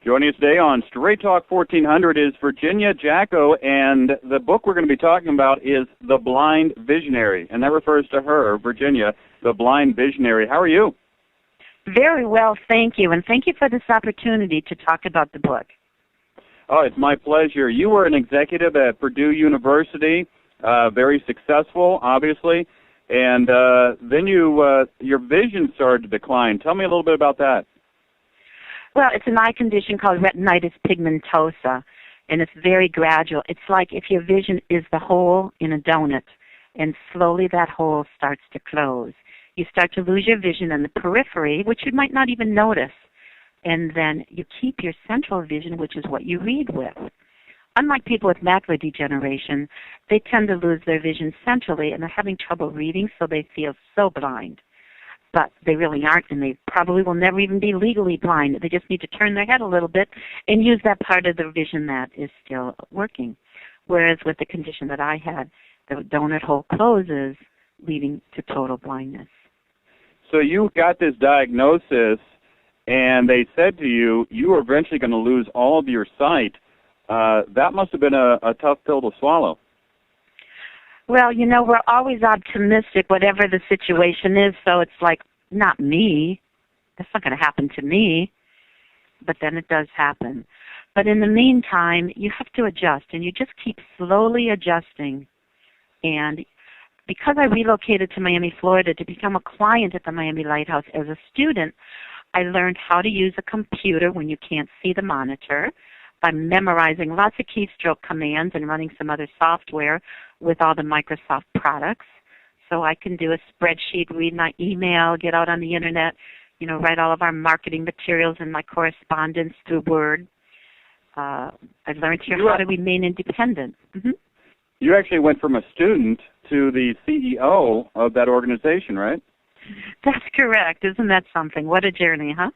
Joining us today on Straight Talk 1400 is Virginia Jacko, and the book we're going to be talking about is The Blind Visionary, and that refers to her, Virginia, the blind visionary. How are you? Very well, thank you, and thank you for this opportunity to talk about the book. Oh, it's my pleasure. You were an executive at Purdue University, very successful, obviously, and then your vision started to decline. Tell me a little bit about that. Well, it's an eye condition called retinitis pigmentosa, and it's very gradual. It's like if your vision is the hole in a donut, and slowly that hole starts to close. You start to lose your vision in the periphery, which you might not even notice, and then you keep your central vision, which is what you read with. Unlike people with macular degeneration, they tend to lose their vision centrally, and they're having trouble reading, so they feel so blind. But they really aren't, and they probably will never even be legally blind. They just need to turn their head a little bit and use that part of their vision that is still working. Whereas with the condition that I had, the donut hole closes, leading to total blindness. So you got this diagnosis, and they said to you, you are eventually going to lose all of your sight. That must have been a tough pill to swallow. Well, you know, we're always optimistic, whatever the situation is, so it's like, not me. That's not going to happen to me. But then it does happen. But in the meantime, you have to adjust, and you just keep slowly adjusting. And because I relocated to Miami, Florida to become a client at the Miami Lighthouse as a student, I learned how to use a computer when you can't see the monitor by memorizing lots of keystroke commands and running some other software with all the Microsoft products. So I can do a spreadsheet, read my email, get out on the Internet, you know, write all of our marketing materials and my correspondence through Word. I learned here how to remain independent. Mm-hmm. You actually went from a student to the CEO of that organization, right? That's correct. Isn't that something? What a journey, huh?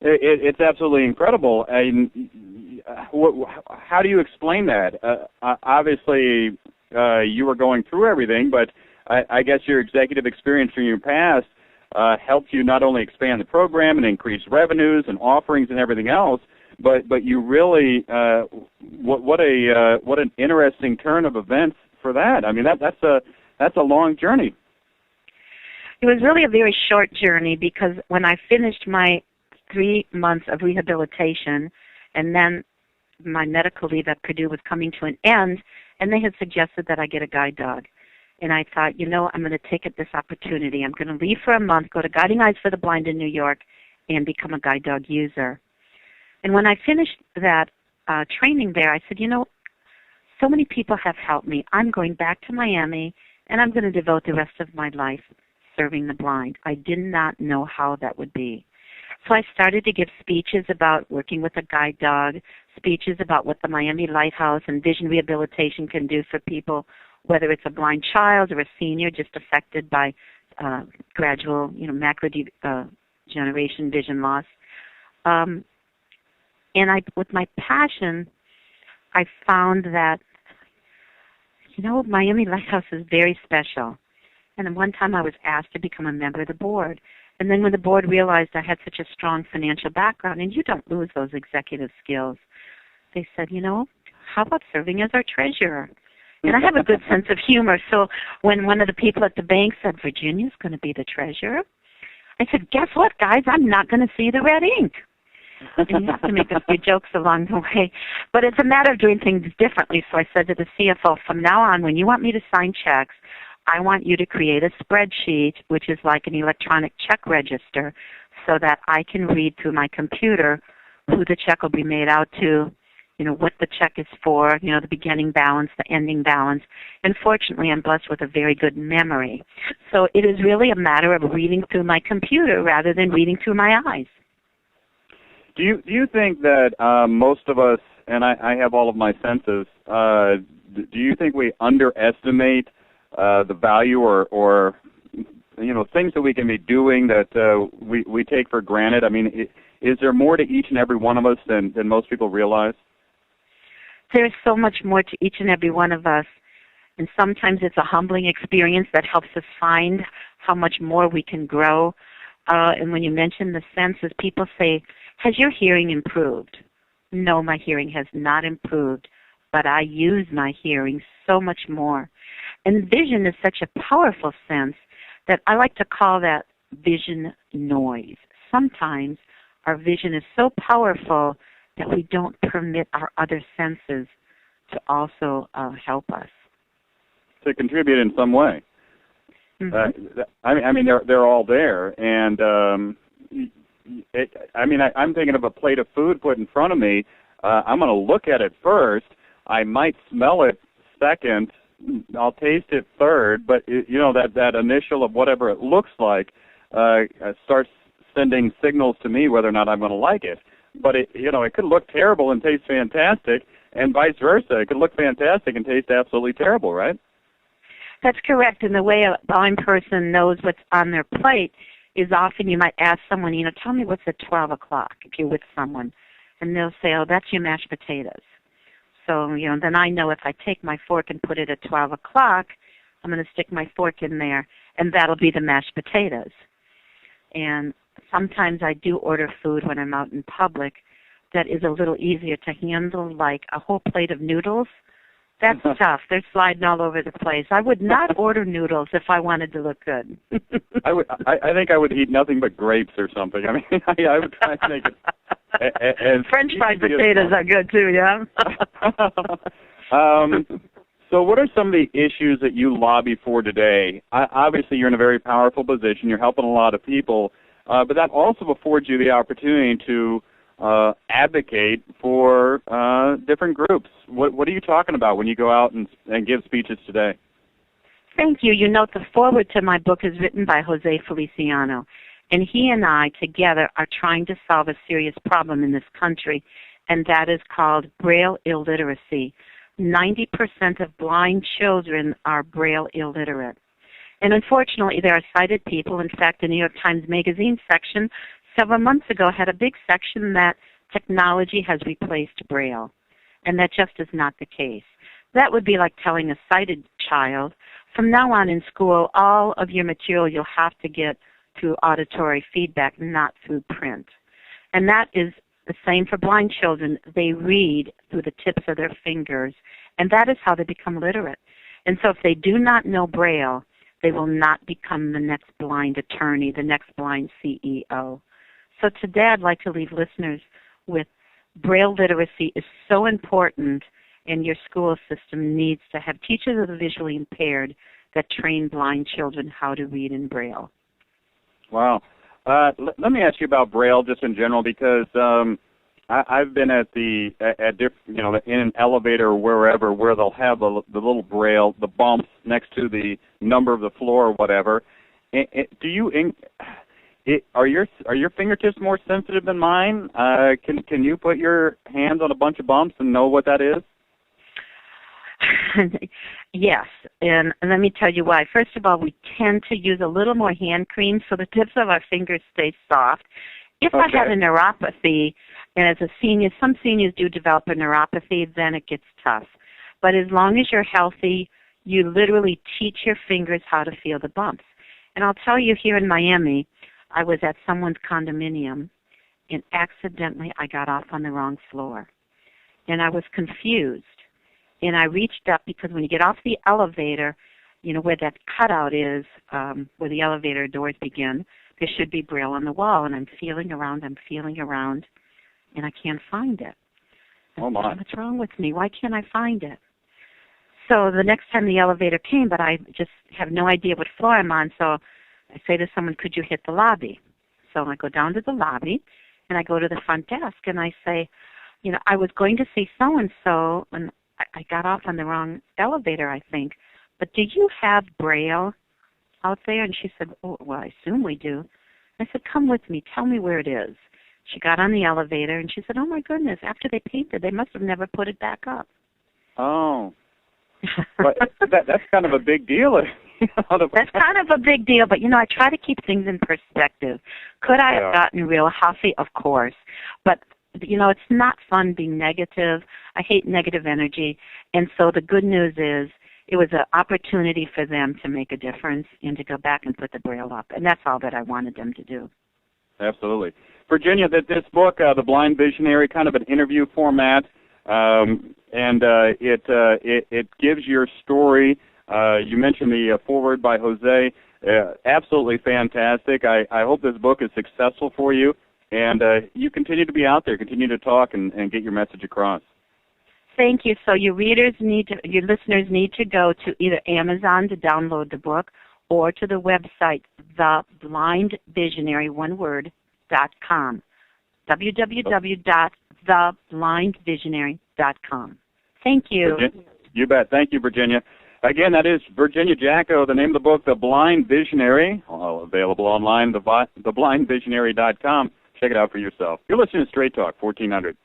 It's absolutely incredible. And how do you explain that? Obviously, you were going through everything, but I guess your executive experience from your past helped you not only expand the program and increase revenues and offerings and everything else, but you really what an interesting turn of events for that. I mean, that's a long journey. It was really a very short journey because when I finished my 3 months of rehabilitation, and then my medical leave at Purdue was coming to an end, and they had suggested that I get a guide dog. And I thought, you know, I'm going to take this opportunity. I'm going to leave for a month, go to Guiding Eyes for the Blind in New York, and become a guide dog user. And when I finished that training there, I said, you know, so many people have helped me. I'm going back to Miami, and I'm going to devote the rest of my life serving the blind. I did not know how that would be. So I started to give speeches about working with a guide dog, speeches about what the Miami Lighthouse and vision rehabilitation can do for people, whether it's a blind child or a senior just affected by gradual, you know, macular degeneration, vision loss. And with my passion, I found that, you know, Miami Lighthouse is very special. And then one time I was asked to become a member of the board. And then when the board realized I had such a strong financial background, and you don't lose those executive skills, they said, you know, how about serving as our treasurer? And I have a good sense of humor, so when one of the people at the bank said, Virginia's going to be the treasurer, I said, guess what, guys, I'm not going to see the red ink. And you have to make a few jokes along the way. But it's a matter of doing things differently, so I said to the CFO, from now on, when you want me to sign checks, I want you to create a spreadsheet, which is like an electronic check register, so that I can read through my computer who the check will be made out to, you know, what the check is for, you know, the beginning balance, the ending balance. And fortunately, I'm blessed with a very good memory. So it is really a matter of reading through my computer rather than reading through my eyes. Do you think that most of us, and I have all of my senses, do you think we underestimate the value or you know, things that we can be doing that we take for granted? I mean, is there more to each and every one of us than most people realize? There's so much more to each and every one of us, and sometimes it's a humbling experience that helps us find how much more we can grow. And when you mention the senses, people say, has your hearing improved? No, my hearing has not improved, but I use my hearing so much more. And vision is such a powerful sense that I like to call that vision noise. Sometimes our vision is so powerful that we don't permit our other senses to also help us. To contribute in some way. Mm-hmm. I mean, they're all there, and I'm thinking of a plate of food put in front of me. I'm going to look at it first. I might smell it second. I'll taste it third. But that initial of whatever it looks like starts sending signals to me whether or not I'm going to like it. But it could look terrible and taste fantastic, and vice versa. It could look fantastic and taste absolutely terrible, right? That's correct. And the way a blind person knows what's on their plate is often you might ask someone, tell me what's at 12 o'clock if you're with someone. And they'll say, oh, that's your mashed potatoes. So, then I know if I take my fork and put it at 12 o'clock, I'm going to stick my fork in there, and that'll be the mashed potatoes. And sometimes I do order food when I'm out in public that is a little easier to handle, like a whole plate of noodles. That's tough. They're sliding all over the place. I would not order noodles if I wanted to look good. I think I would eat nothing but grapes or something. I mean, I would try to make it. And French fried potatoes are good too, yeah. So what are some of the issues that you lobby for today? Obviously, you're in a very powerful position. You're helping a lot of people, but that also affords you the opportunity to advocate for different groups. What are you talking about when you go out and give speeches today? Thank you. The foreword to my book is written by Jose Feliciano, and he and I together are trying to solve a serious problem in this country, and that is called Braille illiteracy. 90% of blind children are Braille illiterate. And unfortunately, there are sighted people. In fact, the New York Times Magazine section several months ago had a big section that technology has replaced Braille, and that just is not the case. That would be like telling a sighted child, from now on in school, all of your material you'll have to get through auditory feedback, not through print. And that is the same for blind children. They read through the tips of their fingers, and that is how they become literate. And so if they do not know Braille, they will not become the next blind attorney, the next blind CEO. So today I'd like to leave listeners with Braille literacy is so important, and your school system needs to have teachers of the visually impaired that train blind children how to read in Braille. Wow. Let me ask you about Braille just in general, because I've been in an elevator or wherever where they'll have the little Braille, the bumps next to the number of the floor or whatever. Are your fingertips more sensitive than mine? Can you put your hands on a bunch of bumps and know what that is? Yes, and let me tell you why. First of all, we tend to use a little more hand cream so the tips of our fingers stay soft. If I have a neuropathy, and as a senior, some seniors do develop a neuropathy, then it gets tough. But as long as you're healthy, you literally teach your fingers how to feel the bumps. And I'll tell you, here in Miami, I was at someone's condominium, and accidentally I got off on the wrong floor. And I was confused. And I reached up because when you get off the elevator, where that cutout is, where the elevator doors begin, there should be Braille on the wall. And I'm feeling around, and I can't find it. Oh, my. What's wrong with me? Why can't I find it? So the next time the elevator came, but I just have no idea what floor I'm on, so I say to someone, could you hit the lobby? So I go down to the lobby, and I go to the front desk, and I say, I was going to see so-and-so, and I got off on the wrong elevator, I think, but do you have Braille out there? And she said, oh, well, I assume we do. I said, come with me. Tell me where it is. She got on the elevator, and she said, oh, my goodness, after they painted, they must have never put it back up. Oh. But that's kind of a big deal. That's kind of a big deal, but, I try to keep things in perspective. Could I have gotten real healthy? Of course. But, it's not fun being negative. I hate negative energy. And so the good news is it was an opportunity for them to make a difference and to go back and put the Braille up. And that's all that I wanted them to do. Absolutely. Virginia, this book, The Blind Visionary, kind of an interview format, and it gives your story. You mentioned the foreword by Jose. Absolutely fantastic. I hope this book is successful for you, and you continue to be out there, continue to talk and get your message across. Thank you. So your your listeners need to go to either Amazon to download the book or to the website, theblindvisionary.com, www.theblindvisionary.com. Thank you. You bet. Thank you, Virginia. Again, that is Virginia Jacko. The name of the book, The Blind Visionary, available online, theblindvisionary.com. Check it out for yourself. You're listening to Straight Talk, 1400.